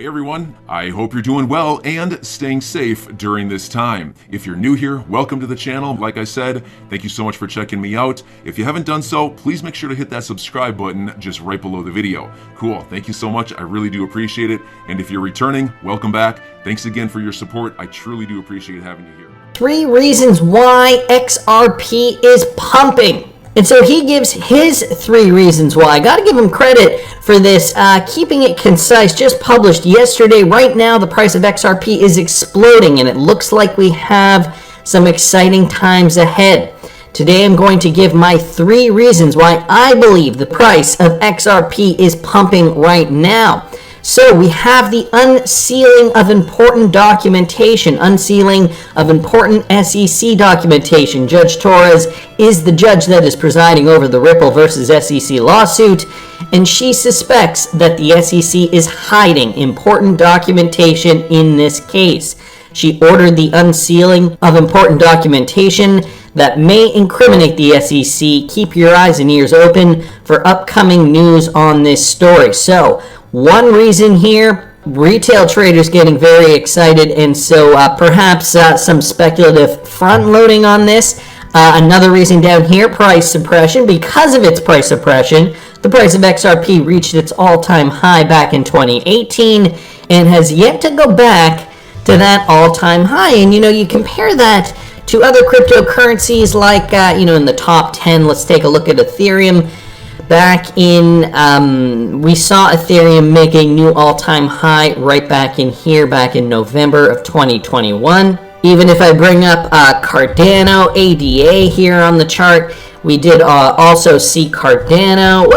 Hey everyone, I hope you're doing well and staying safe during this time. If you're new here, welcome to the channel. Like I said, thank you so much for checking me out. If you haven't done so, please make sure to hit that subscribe button just right below the video. Cool, thank you so much. I really do appreciate it. And if you're returning, welcome back. Thanks again for your support. I truly do appreciate having you here. 3 reasons why XRP is pumping. And so he gives his 3 reasons why. I got to give him credit for this, keeping it concise, just published yesterday. Right now, the price of XRP is exploding, and it looks like we have some exciting times ahead. Today, I'm going to give my 3 reasons why I believe the price of XRP is pumping right now. So we have the unsealing of important documentation, unsealing of important SEC documentation. Judge Torres is the judge that is presiding over the Ripple versus SEC lawsuit, and she suspects that the SEC is hiding important documentation in this case. She ordered the unsealing of important documentation that may incriminate the SEC. Keep your eyes and ears open for upcoming news on this story. So, one reason here, retail traders getting very excited, and so perhaps some speculative front loading on this. Another reason down here, price suppression. Because of its price suppression, the price of XRP reached its all-time high back in 2018 and has yet to go back to that all-time high. And you compare that to other cryptocurrencies like in the top 10. Let's take a look at Ethereum. Back in, we saw Ethereum make a new all-time high right back in here, back in November of 2021. Even if I bring up Cardano, ADA here on the chart, we did also see Cardano,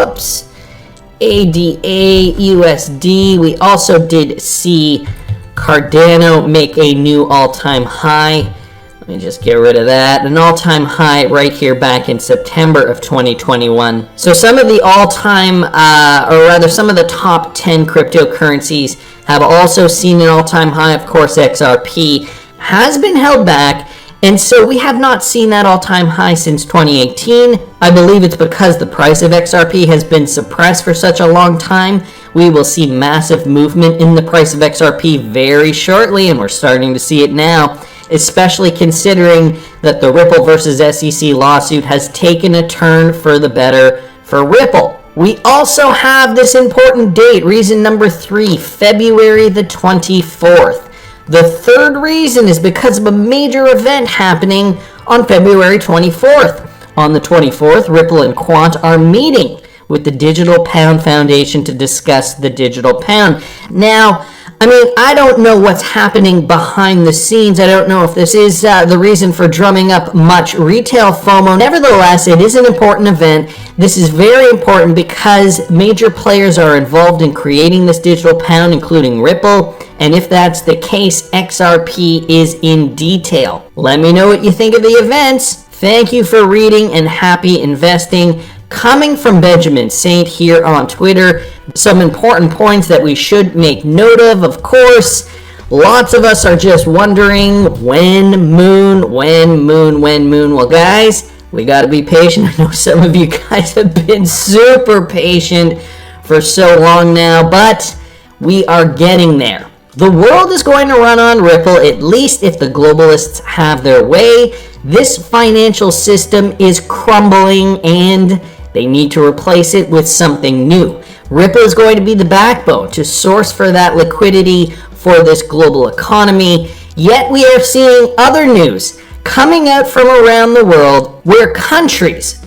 ADA, USD. We also did see Cardano make a new all-time high. Let me just get rid of that. An all-time high right here back in September of 2021. So some of the some of the top 10 cryptocurrencies have also seen an all-time high. Of course, XRP has been held back, and so we have not seen that all-time high since 2018. I believe it's because the price of XRP has been suppressed for such a long time. We will see massive movement in the price of XRP very shortly, and we're starting to see it now, especially considering that the Ripple versus SEC lawsuit has taken a turn for the better for Ripple. We also have this important date, reason number 3, February the 24th. The 3rd reason is because of a major event happening on February 24th. On the 24th, Ripple and Quant are meeting with the Digital Pound Foundation to discuss the digital pound. Now, I don't know what's happening behind the scenes. I don't know if this is the reason for drumming up much retail FOMO. Nevertheless, it is an important event. This is very important because major players are involved in creating this digital pound, including Ripple. And if that's the case, XRP is in detail. Let me know what you think of the events. Thank you for reading and happy investing. Coming from Benjamin Saint here on Twitter, some important points that we should make note of. Of course, lots of us are just wondering when moon. Well, guys, we got to be patient. I know some of you guys have been super patient for so long now, but we are getting there. The world is going to run on Ripple, at least if the globalists have their way. This financial system is crumbling, and they need to replace it with something new. Ripple is going to be the backbone to source for that liquidity for this global economy. Yet we are seeing other news coming out from around the world where countries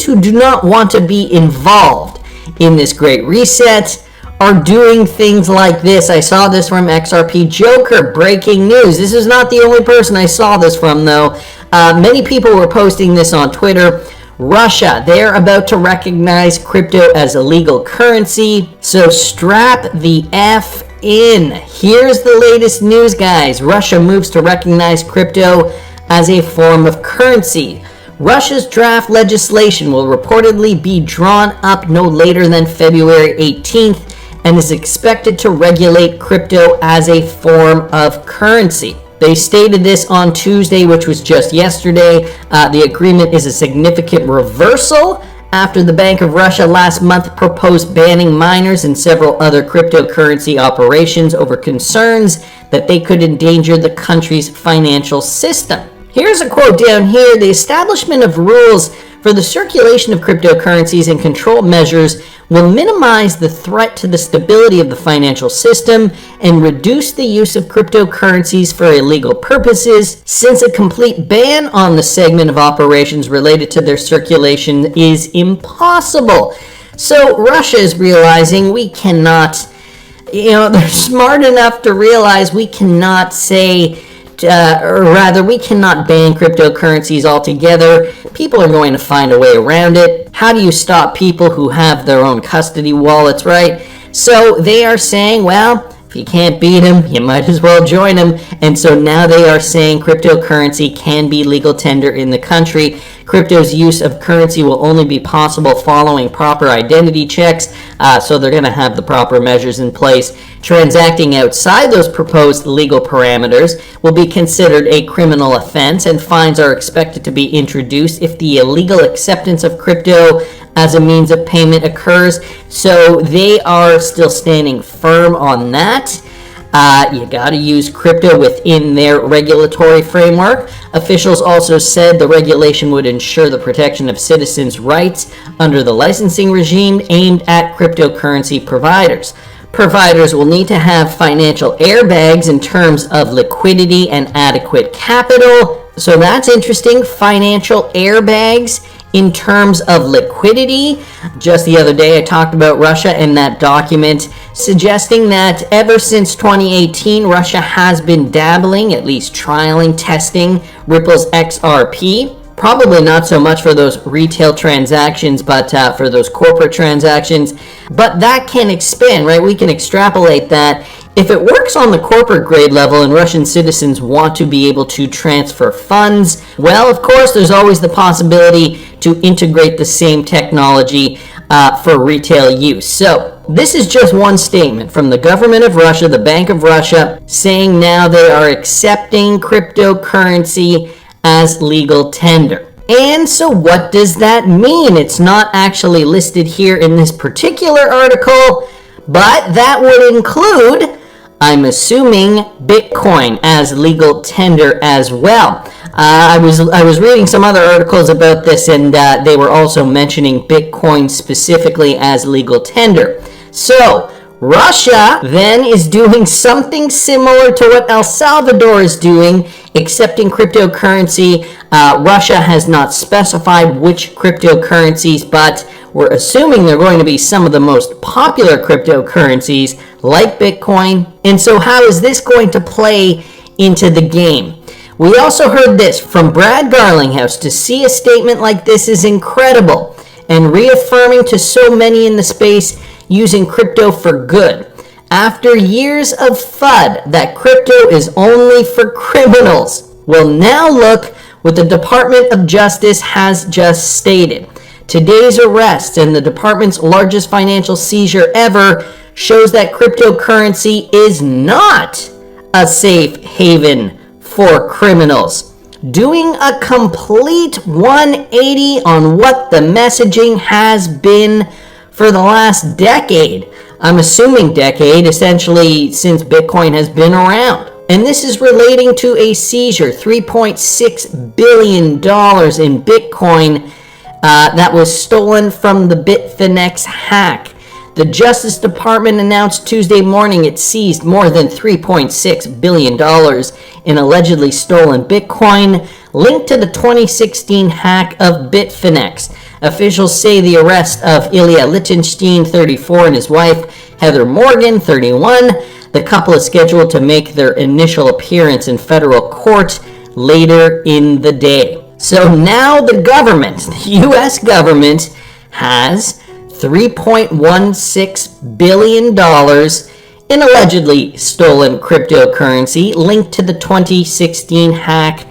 who do not want to be involved in this great reset are doing things like this. I saw this from XRP Joker, breaking news. This is not the only person I saw this from, though. Many people were posting this on Twitter. Russia, they're about to recognize crypto as a legal currency, so strap the F in. Here's the latest news, guys. Russia moves to recognize crypto as a form of currency. Russia's draft legislation will reportedly be drawn up no later than February 18th and is expected to regulate crypto as a form of currency. They stated this on Tuesday, which was just yesterday. The agreement is a significant reversal after the Bank of Russia last month proposed banning miners and several other cryptocurrency operations over concerns that they could endanger the country's financial system. Here's a quote down here: "The establishment of rules for the circulation of cryptocurrencies and control measures will minimize the threat to the stability of the financial system and reduce the use of cryptocurrencies for illegal purposes, since a complete ban on the segment of operations related to their circulation is impossible." So Russia is realizing we cannot, they're smart enough to realize we cannot say, or rather, we cannot ban cryptocurrencies altogether. People are going to find a way around it. How do you stop people who have their own custody wallets, right? So they are saying, well, if you can't beat them, you might as well join them. And so now they are saying cryptocurrency can be legal tender in the country. Crypto's use of currency will only be possible following proper identity checks, so they're going to have the proper measures in place. Transacting outside those proposed legal parameters will be considered a criminal offense, and fines are expected to be introduced if the illegal acceptance of crypto as a means of payment occurs. So they are still standing firm on that. You got to use crypto within their regulatory framework. Officials also said the regulation would ensure the protection of citizens' rights under the licensing regime aimed at cryptocurrency providers. Providers will need to have financial airbags in terms of liquidity and adequate capital. So that's interesting. Financial airbags in terms of liquidity. Just the other day I talked about Russia and that document suggesting that ever since 2018 Russia has been dabbling, at least trialing, testing Ripple's XRP. Probably not so much for those retail transactions, but for those corporate transactions. But that can expand, right? We can extrapolate that. If it works on the corporate grade level and Russian citizens want to be able to transfer funds, well, of course, there's always the possibility to integrate the same technology for retail use. So this is just one statement from the government of Russia, the Bank of Russia, saying now they are accepting cryptocurrency as legal tender. And so what does that mean? It's not actually listed here in this particular article, but that would include, I'm assuming, Bitcoin as legal tender as well. I was reading some other articles about this, and they were also mentioning Bitcoin specifically as legal tender. So Russia then is doing something similar to what El Salvador is doing, accepting cryptocurrency. Russia has not specified which cryptocurrencies, but we're assuming they're going to be some of the most popular cryptocurrencies like Bitcoin. And so how is this going to play into the game? We also heard this from Brad Garlinghouse. To see a statement like this is incredible and reaffirming to so many in the space using crypto for good. After years of FUD that crypto is only for criminals. Well, now look what the Department of Justice has just stated. Today's arrest and the department's largest financial seizure ever shows that cryptocurrency is not a safe haven for criminals. Doing a complete 180 on what the messaging has been for the last decade. I'm assuming decade, essentially since Bitcoin has been around. And this is relating to a seizure, $3.6 billion in Bitcoin that was stolen from the Bitfinex hack. The Justice Department announced Tuesday morning it seized more than $3.6 billion in allegedly stolen Bitcoin linked to the 2016 hack of Bitfinex. Officials say the arrest of Ilya Lichtenstein, 34, and his wife, Heather Morgan, 31. The couple is scheduled to make their initial appearance in federal court later in the day. So now the government, the U.S. government, has $3.16 billion in allegedly stolen cryptocurrency linked to the 2016 hack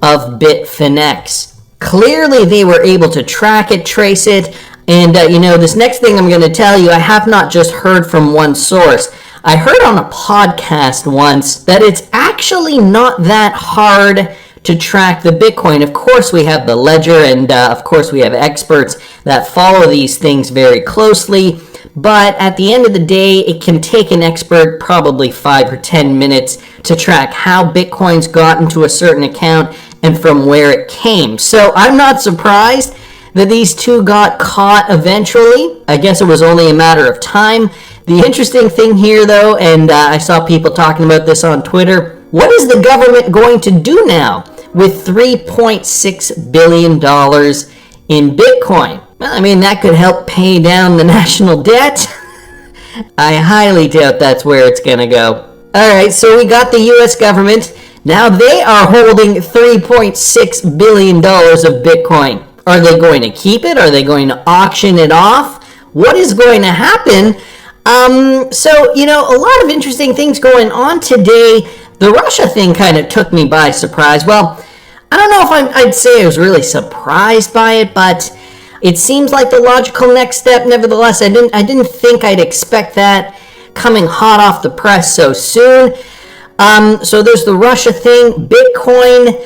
of Bitfinex. Clearly, they were able to track it, trace it, and this next thing I'm going to tell you, I have not just heard from one source. I heard on a podcast once that it's actually not that hard to track the Bitcoin. Of course, we have the ledger, and of course, we have experts that follow these things very closely. But at the end of the day, it can take an expert probably 5 or 10 minutes to track how Bitcoin's gotten to a certain account and from where it came. So I'm not surprised that these two got caught eventually. I guess it was only a matter of time. The interesting thing here, though, and I saw people talking about this on Twitter, what is the government going to do now with $3.6 billion in Bitcoin? Well, I mean, that could help pay down the national debt. I highly doubt that's where it's going to go. All right, so we got the U.S. government. Now they are holding $3.6 billion of Bitcoin. Are they going to keep it? Are they going to auction it off? What is going to happen? So, you know, a lot of interesting things going on today. The Russia thing kind of took me by surprise. Well, I don't know if I'd say I was really surprised by it, but it seems like the logical next step. Nevertheless, I didn't think I'd expect that coming hot off the press so soon. So there's the Russia thing, Bitcoin.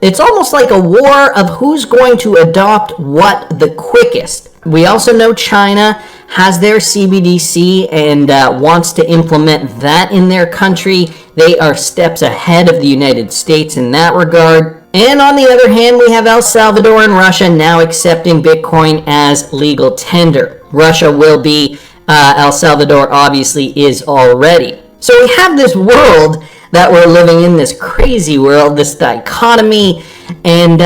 It's almost like a war of who's going to adopt what the quickest. We also know China has their CBDC and wants to implement that in their country. They are steps ahead of the United States in that regard. And on the other hand, we have El Salvador and Russia now accepting Bitcoin as legal tender. Russia will be, El Salvador obviously is already. So we have this world that we're living in, this crazy world, this dichotomy, and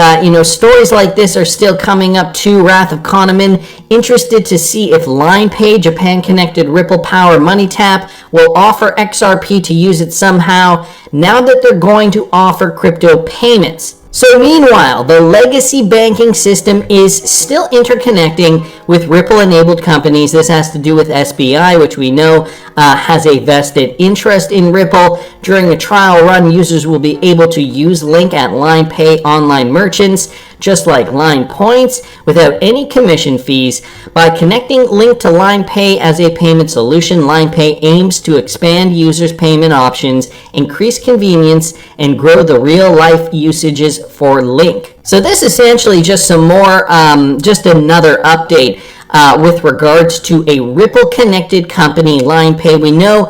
stories like this are still coming up too. Wrath of Kahneman, interested to see if LinePay, Japan-connected Ripple Power Money Tap, will offer XRP to use it somehow, now that they're going to offer crypto payments. So meanwhile, the legacy banking system is still interconnecting with Ripple-enabled companies. This has to do with SBI, which we know has a vested interest in Ripple. During the trial run, users will be able to use Link at LinePay online merchants, just like Line Points, without any commission fees. By connecting Link to LinePay as a payment solution, LinePay aims to expand users' payment options, increase convenience, and grow the real-life usages for Link. So this is essentially just some more, just another update with regards to a Ripple-connected company, LinePay. We know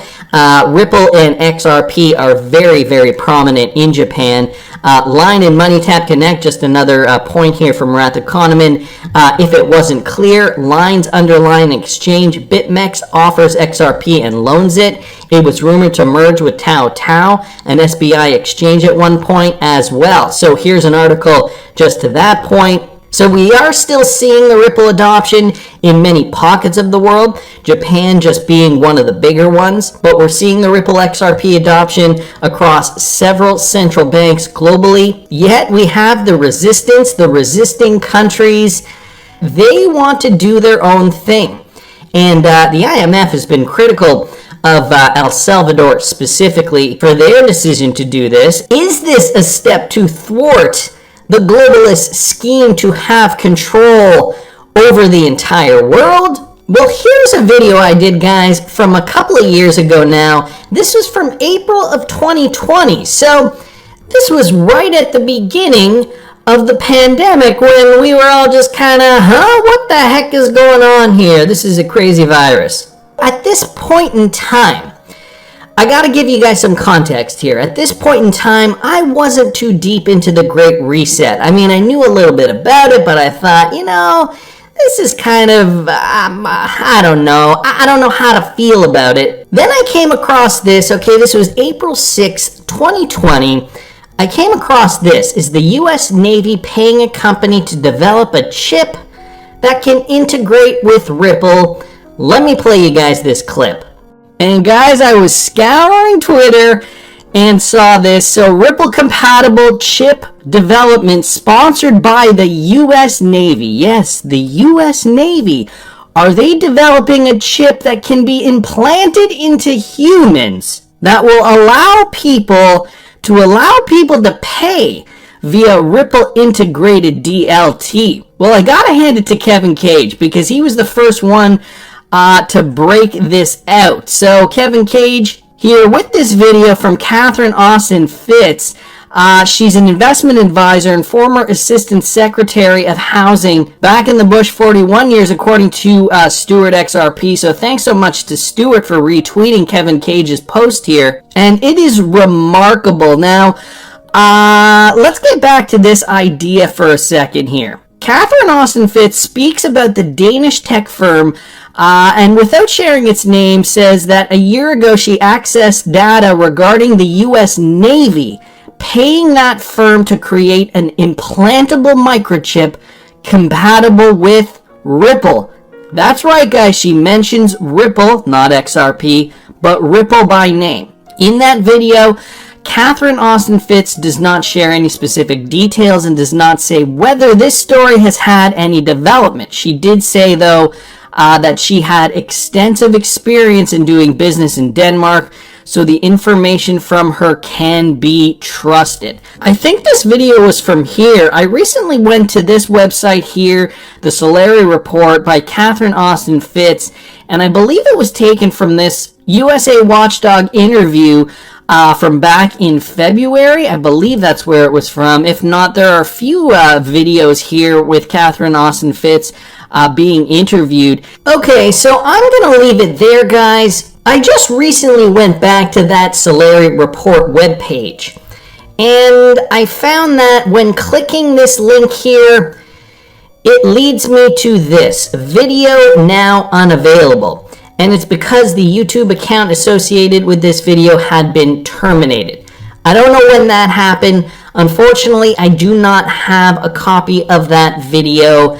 Ripple and XRP are very, very prominent in Japan. Line and MoneyTap Connect, just another point here from Wrath of Kahneman. If it wasn't clear, Line's underlying exchange, BitMEX, offers XRP and loans it. It was rumored to merge with Tao, an SBI exchange at one point as well. So here's an article just to that point. So we are still seeing the Ripple adoption in many pockets of the world, Japan just being one of the bigger ones, but we're seeing the Ripple XRP adoption across several central banks globally. Yet we have the resistance, the resisting countries. They want to do their own thing. And the IMF has been critical of El Salvador specifically for their decision to do this. Is this a step to thwart the globalist scheme to have control over the entire world? Well, here's a video I did, guys, from a couple of years ago now. This was from April of 2020. So this was right at the beginning of the pandemic when we were all just kind of, what the heck is going on here? This is a crazy virus. At this point in time, I got to give you guys some context here. At this point in time, I wasn't too deep into the Great Reset. I mean, I knew a little bit about it, but I thought, this is kind of, I don't know. I don't know how to feel about it. Then I came across this. Okay, this was April 6th, 2020. I came across this. Is the U.S. Navy paying a company to develop a chip that can integrate with Ripple? Let me play you guys this clip. And guys, I was scouring Twitter and saw this. So Ripple compatible chip development sponsored by the U.S. Navy. Yes, the U.S. Navy. Are they developing a chip that can be implanted into humans that will allow people to pay via Ripple integrated DLT? Well, I gotta hand it to Kevin Cage because he was the first one to break this out. So Kevin Cage here with this video from Catherine Austin Fitz. She's an investment advisor and former assistant secretary of housing back in the Bush 41 years, according to Stuart XRP. So thanks so much to Stuart for retweeting Kevin Cage's post here. And it is remarkable. Now, let's get back to this idea for a second here. Catherine Austin Fitts speaks about the Danish tech firm and without sharing its name says that a year ago she accessed data regarding the U.S. Navy, paying that firm to create an implantable microchip compatible with Ripple. That's right, guys. She mentions Ripple, not XRP, but Ripple by name. In that video, Catherine Austin Fitts does not share any specific details and does not say whether this story has had any development. She did say, though, that she had extensive experience in doing business in Denmark, so the information from her can be trusted. I think this video was from here. I recently went to this website here, the Solari Report by Catherine Austin Fitts, and I believe it was taken from this USA Watchdog interview from back in February. I believe that's where it was from. If not, there are a few videos here with Catherine Austin Fitts being interviewed. Okay, so I'm going to leave it there, guys. I just recently went back to that Solari Report webpage, and I found that when clicking this link here, it leads me to this, video now unavailable. And it's because the YouTube account associated with this video had been terminated. I don't know when that happened. Unfortunately, I do not have a copy of that video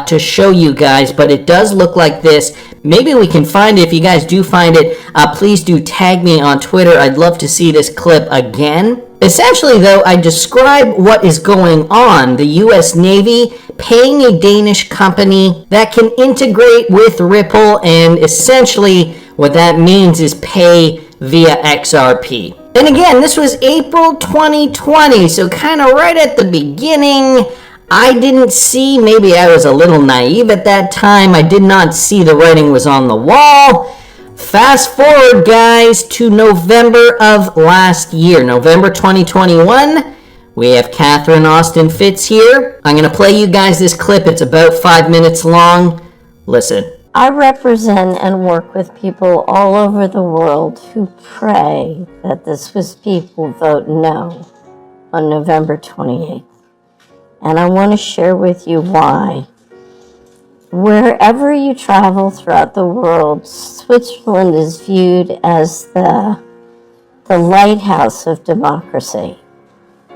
to show you guys, but it does look like this. Maybe we can find it. If you guys do find it, please do tag me on Twitter. I'd love to see this clip again. Essentially, though, I describe what is going on. The U.S. Navy paying a Danish company that can integrate with Ripple, and essentially what that means is pay via XRP. And again, this was April 2020, so kind of right at the beginning. I didn't see, maybe I was a little naive at that time, I did not see the writing was on the wall. Fast forward, guys, to November of last year, November 2021. We have Catherine Austin Fitts here. I'm going to play you guys this clip. It's about 5 minutes long. Listen. I represent and work with people all over the world who pray that the Swiss people vote no on November 28th. And I want to share with you why. Wherever you travel throughout the world, Switzerland is viewed as the lighthouse of democracy,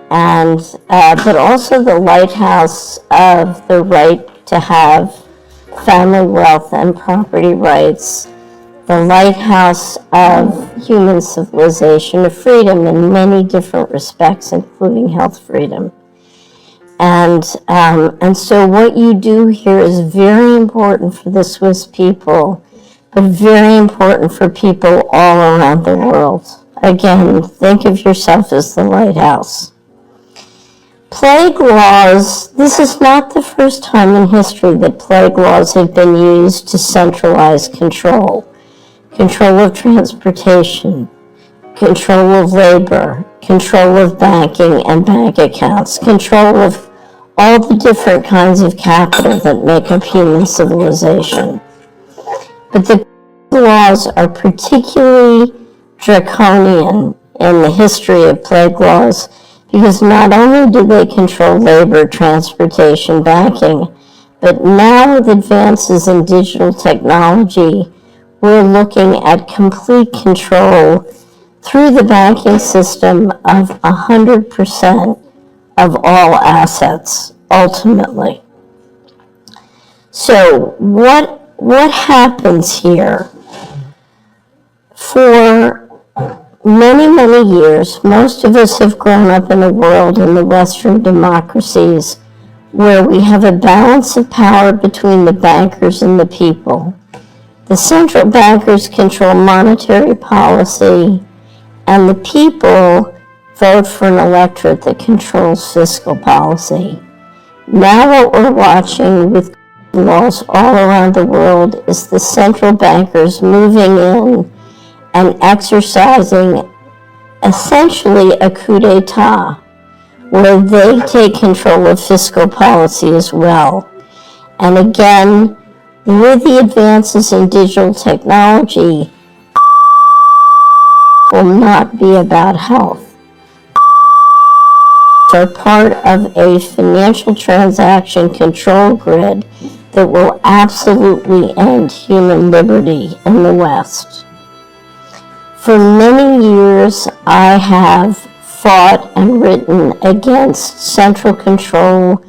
and but also the lighthouse of the right to have family wealth and property rights, the lighthouse of human civilization, of freedom in many different respects, including health freedom. And so what you do here is very important for the Swiss people, but very important for people all around the world. Again, think of yourself as the lighthouse. Plague laws, this is not the first time in history that plague laws have been used to centralize control. Control of transportation, control of labor, control of banking and bank accounts, control of all the different kinds of capital that make up human civilization. But the laws are particularly draconian in the history of plague laws because not only do they control labor, transportation, banking, but now with advances in digital technology, we're looking at complete control through the banking system of 100% of all assets, ultimately. So what happens here? For many, many years, most of us have grown up in a world in the Western democracies where we have a balance of power between the bankers and the people. The central bankers control monetary policy, and the people vote for an electorate that controls fiscal policy. Now what we're watching with laws all around the world is the central bankers moving in and exercising essentially a coup d'etat where they take control of fiscal policy as well. And again, with the advances in digital technology, will not be about health. Are part of a financial transaction control grid that will absolutely end human liberty in the West. For many years, I have fought and written against central control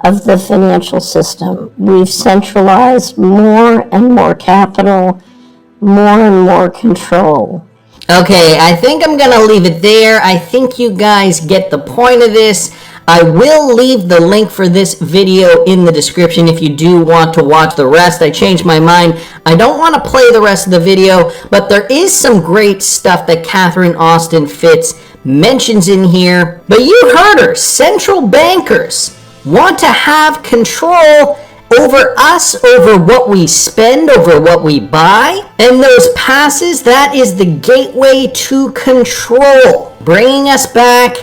of the financial system. We've centralized more and more capital, more and more control. Okay, I think I'm gonna leave it there. I think you guys get the point of this. I will leave the link for this video in the description if you do want to watch the rest. I changed my mind. I don't want to play the rest of the video, but there is some great stuff that Catherine Austin Fitts mentions in here. But you heard her. Central bankers want to have control over us, over what we spend, over what we buy. And those passes, that is the gateway to control. Bringing us back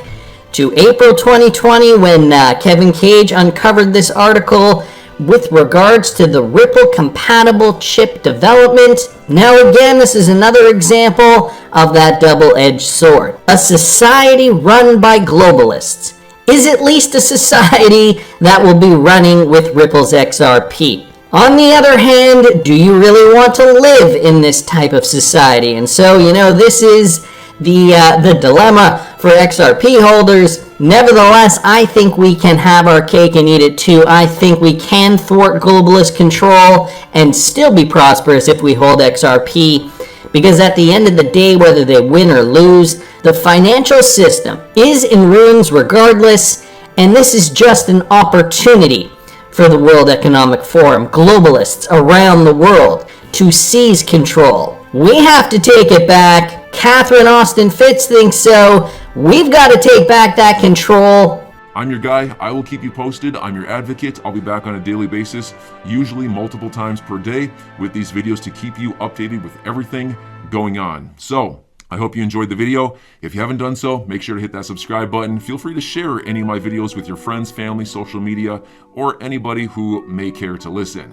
to April 2020 when Kevin Cage uncovered this article with regards to the Ripple compatible chip development. Now again, this is another example of that double-edged sword. A society run by globalists is at least a society that will be running with Ripple's XRP. On the other hand, do you really want to live in this type of society? And so, this is the dilemma for XRP holders. Nevertheless, I think we can have our cake and eat it too. I think we can thwart globalist control and still be prosperous if we hold XRP. Because at the end of the day, whether they win or lose, the financial system is in ruins regardless, and this is just an opportunity for the World Economic Forum, globalists around the world, to seize control. We have to take it back. Catherine Austin Fitts thinks so. We've got to take back that control. I'm your guy. I will keep you posted. I'm your advocate. I'll be back on a daily basis, usually multiple times per day, with these videos to keep you updated with everything going on. So, I hope you enjoyed the video. If you haven't done so, make sure to hit that subscribe button. Feel free to share any of my videos with your friends, family, social media, or anybody who may care to listen.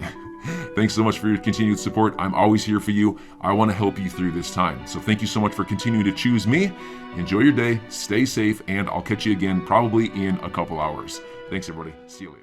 Thanks so much for your continued support. I'm always here for you. I want to help you through this time. So thank you so much for continuing to choose me. Enjoy your day, stay safe, and I'll catch you again probably in a couple hours. Thanks, everybody. See you later.